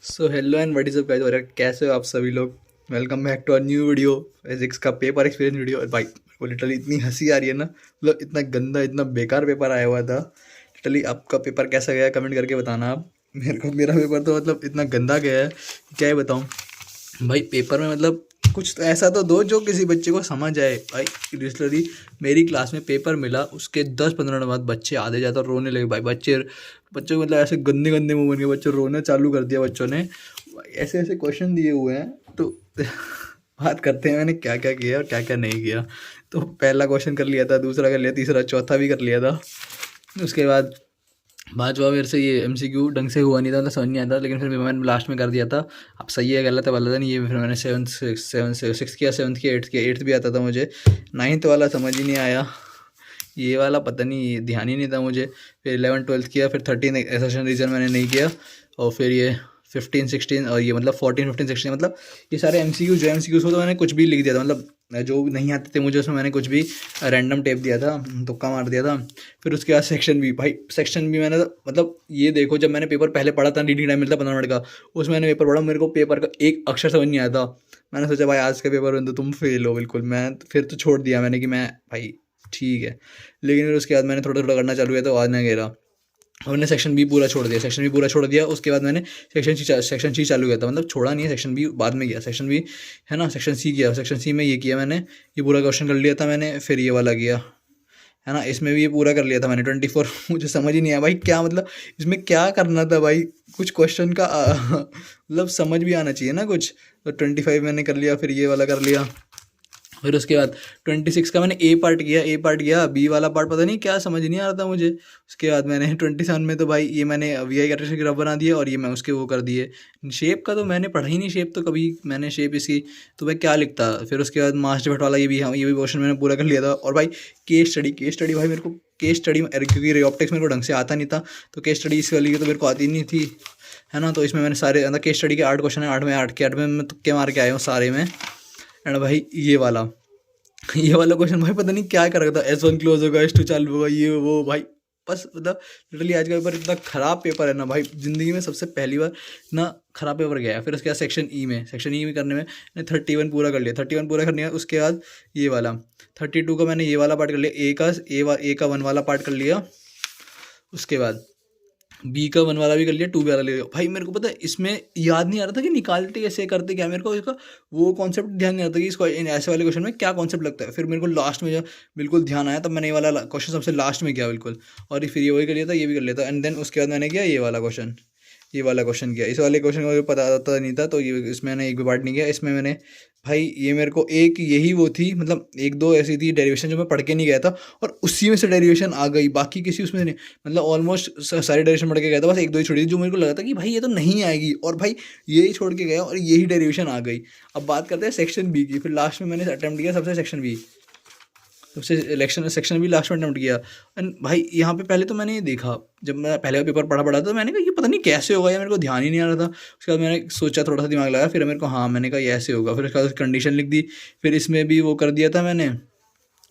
So hello and what is up guys, और यार कैसे हो आप सभी लोग। Welcome back to a new video, physics का पेपर एक्सपीरियंस वीडियो। और भाई वो लिटरली इतनी हंसी आ रही है ना, मतलब इतना गंदा इतना बेकार पेपर आया हुआ था। लिटरली आपका पेपर कैसा गया कमेंट करके बताना आप। मेरा पेपर तो मतलब इतना गंदा गया है कि क्या ही बताऊँ भाई। पेपर में मतलब कुछ तो ऐसा तो दो जो किसी बच्चे को समझ आए भाई। लिटरली मेरी क्लास में पेपर मिला, उसके 10-15 मिनट बाद बच्चे आधे ज़्यादा रोने लगे भाई। बच्चों को मतलब ऐसे गंदे गंदे मुंह बन के बच्चे रोना चालू कर दिया बच्चों ने। ऐसे ऐसे क्वेश्चन दिए हुए हैं तो बात करते हैं मैंने क्या क्या किया और क्या क्या नहीं किया। तो पहला क्वेश्चन कर लिया था, दूसरा कर लिया, तीसरा चौथा भी कर लिया था। उसके बाद पाँचवा मेरे से ये एमसीक्यू ढंग से हुआ नहीं था, मतलब समझ नहीं आता, लेकिन फिर मैंने लास्ट में कर दिया था। अब सही है गलत है पता नहीं। ये फिर मैंने सिक्स किया, सेवन्थ किया, एट्थ किया। एट्थ भी आता था मुझे, नाइन्थ वाला समझ ही नहीं आया, ये वाला पता नहीं ध्यान ही नहीं था मुझे। फिर 11 12 किया, फिर 13 एसेशन रीजन मैंने नहीं किया। और फिर ये 15 16 और ये मतलब 14 15 16 मतलब ये सारे एमसीक्यू जो एमसीक्यूज हो तो मैंने कुछ भी लिख दिया था, मतलब जो नहीं आते थे मुझे उसमें मैंने कुछ भी रैंडम टेप दिया था, तुक्का मार दिया था। फिर उसके बाद सेक्शन बी, भाई सेक्शन बी मैंने तो मतलब ये देखो, जब मैंने पेपर पहले पढ़ा था, रीडिंग टाइम मिलता 15 मिनट का, उसमें मैंने पेपर पढ़ा, मेरे को पेपर का एक अक्षर समझ नहीं आया था। मैंने सोचा भाई आज का पेपर में तो तुम फेल हो बिल्कुल। मैं फिर तो छोड़ दिया मैंने कि मैं भाई ठीक है। लेकिन फिर उसके बाद मैंने थोड़ा थोड़ा करना चालू किया तो आज नहीं गिरा। और मैंने सेक्शन बी पूरा छोड़ दिया, सेक्शन बी पूरा छोड़ दिया। उसके बाद मैंने सेक्शन सी चालू किया था, मतलब छोड़ा नहीं है, सेक्शन बी बाद में किया। सेक्शन बी है ना, सेक्शन सी किया। सेक्शन सी में ये किया मैंने, ये पूरा क्वेश्चन कर लिया था मैंने। फिर ये वाला किया है ना, इसमें भी ये पूरा कर लिया था मैंने 24। मुझे समझ ही नहीं आया भाई क्या मतलब इसमें क्या करना था भाई। कुछ क्वेश्चन का मतलब समझ भी आना चाहिए ना कुछ। तो 25 मैंने कर लिया, फिर ये वाला कर लिया। फिर उसके बाद 26 का मैंने ए पार्ट किया, बी वाला पार्ट पता नहीं क्या समझ नहीं आ रहा था मुझे। उसके बाद मैंने 27 में तो भाई ये मैंने वी आई कैरेक्टर की रफ बना दिया, और ये मैं उसके वो कर दिए। शेप का तो मैंने पढ़ा ही नहीं, शेप तो कभी मैंने शेप इसकी तो भाई क्या लिखता। फिर उसके बाद मास्टर भट वाला ये भी, हाँ ये भी पोर्शन मैंने पूरा कर लिया था। और भाई केस स्टडी भाई मेरे को केस स्टडी, क्योंकि रियोप्टिक्स मेरे को ढंग से आता नहीं था, तो केस स्टडी इस वाली की तो मेरे को आती नहीं थी, है ना। तो इसमें मैंने सारे मतलब केस स्टडी के 8 क्वेश्चन है, 8 में मैं तुक्के मार के आया हूँ सारे में। एंड भाई ये वाला क्वेश्चन भाई पता नहीं क्या कर रखा था, S1 क्लोज होगा, S2 चालू होगा, ये वो भाई। बस मतलब लिटरली आज का पेपर इतना ख़राब पेपर है ना भाई, ज़िंदगी में सबसे पहली बार इतना ख़राब पेपर गया है। फिर उसके बाद सेक्शन ई में करने में मैंने 31 पूरा कर लिया। 31 पूरा करने के बाद उसके बाद ये वाला 32 का मैंने ये वाला पार्ट कर लिया, ए का 1 वाला पार्ट कर लिया। उसके बाद बी का 1 वाला भी कर लिया, 2 वाला ले लिया। भाई मेरे को पता है इसमें याद नहीं आ रहा था कि निकालते कैसे करते क्या, मेरे को इसका वो कॉन्सेप्ट ध्यान नहीं आता कि इसको इन ऐसे वाले क्वेश्चन में क्या कॉन्सेप्ट लगता है। फिर मेरे को लास्ट में जब बिल्कुल ध्यान आया तब मैंने ये वाला क्वेश्चन सबसे लास्ट में किया बिल्कुल। और फिर ये वही कर लिया था, ये भी कर लिया था। एंड देन उसके बाद मैंने किया ये वाला क्वेश्चन किया। इस वाले क्वेश्चन का मुझे पता नहीं था, तो ये इसमें मैंने एक भी पार्ट नहीं किया। इसमें मैंने भाई ये मेरे को एक यही वो थी, मतलब एक दो ऐसी थी डेरिवेशन जो मैं पढ़ के नहीं गया था, और उसी में से डेरिवेशन आ गई, बाकी किसी उसमें नहीं। मतलब ऑलमोस्ट सारी डेरिवेशन पढ़ के गया था, बस एक दो ही छोड़ी थी जो मेरे को लगा था कि भाई ये तो नहीं आएगी, और भाई यही छोड़ के गया और यही डेरिवेशन आ गई। अब बात करते हैं सेक्शन बी की। फिर लास्ट में मैंने अटैम्प्ट किया सबसे सेक्शन बी, सबसे इलेक्शन सेक्शन भी लास्ट में अटेम्प्ट किया। एंड भाई यहाँ पे पहले तो मैंने ये देखा, जब मैं पहले का पेपर पढ़ा तो मैंने कहा ये पता नहीं कैसे होगा, या मेरे को ध्यान ही नहीं आ रहा था। उसके बाद मैंने सोचा, थोड़ा सा दिमाग लगाया, फिर मेरे को हाँ मैंने कहा ये ऐसे होगा। फिर उसके बाद कंडीशन लिख दी। फिर इसमें भी वो कर दिया था मैंने,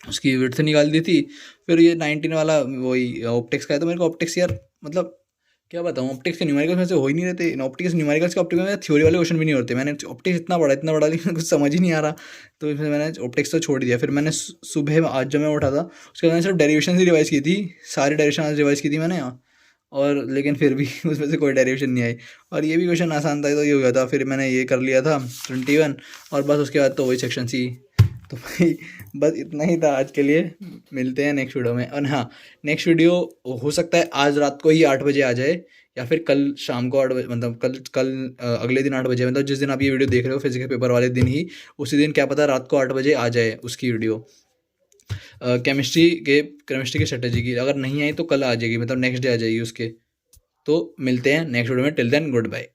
उसकी विड्थ निकाल दी थी। फिर ये 19 वाला वही ऑप्टिक्स का है, तो मेरे को ऑप्टिक्स यार मतलब क्या बताऊँ, ऑप्टिक्स के न्यूमेरिकल्स में से हो ही नहीं रहते। ऑप्टिक्स न्यूमेरिकल्स के ऑप्टिक्स में थ्योरी वाले क्वेश्चन भी नहीं होते। मैंने ऑप्टिक्स इतना बड़ा लेकिन कुछ समझ ही नहीं आ रहा, तो इसमें मैंने ऑप्टिक्स तो छोड़ दिया। फिर मैंने सुबह आज जब मैं उठा था उसके बाद मैंने सिर्फ डेरिवेशन ही रिवाइज़ की थी, सारी डेरिवेशन आज रिवाइज़ की थी मैंने यहाँ। और लेकिन फिर भी उसमें से कोई डेरिवेशन नहीं आई, और ये भी क्वेश्चन आसान था तो ये हो गया था। फिर मैंने ये कर लिया था 21, और बस उसके बाद तो वही सेक्शन सी। तो भाई बस इतना ही था आज के लिए। मिलते हैं नेक्स्ट वीडियो में। और हाँ, नेक्स्ट वीडियो हो सकता है आज रात को ही 8 बजे आ जाए, या फिर कल शाम को 8 बजे, मतलब कल अगले दिन 8 बजे, मतलब जिस दिन आप ये वीडियो देख रहे हो फिजिक्स के पेपर वाले दिन ही, उसी दिन क्या पता रात को 8 बजे आ जाए उसकी वीडियो। केमिस्ट्री की स्ट्रेटेजी की अगर नहीं आई तो कल आ जाएगी, मतलब नेक्स्ट डे आ जाएगी उसके। तो मिलते हैं नेक्स्ट वीडियो में। Till then good bye.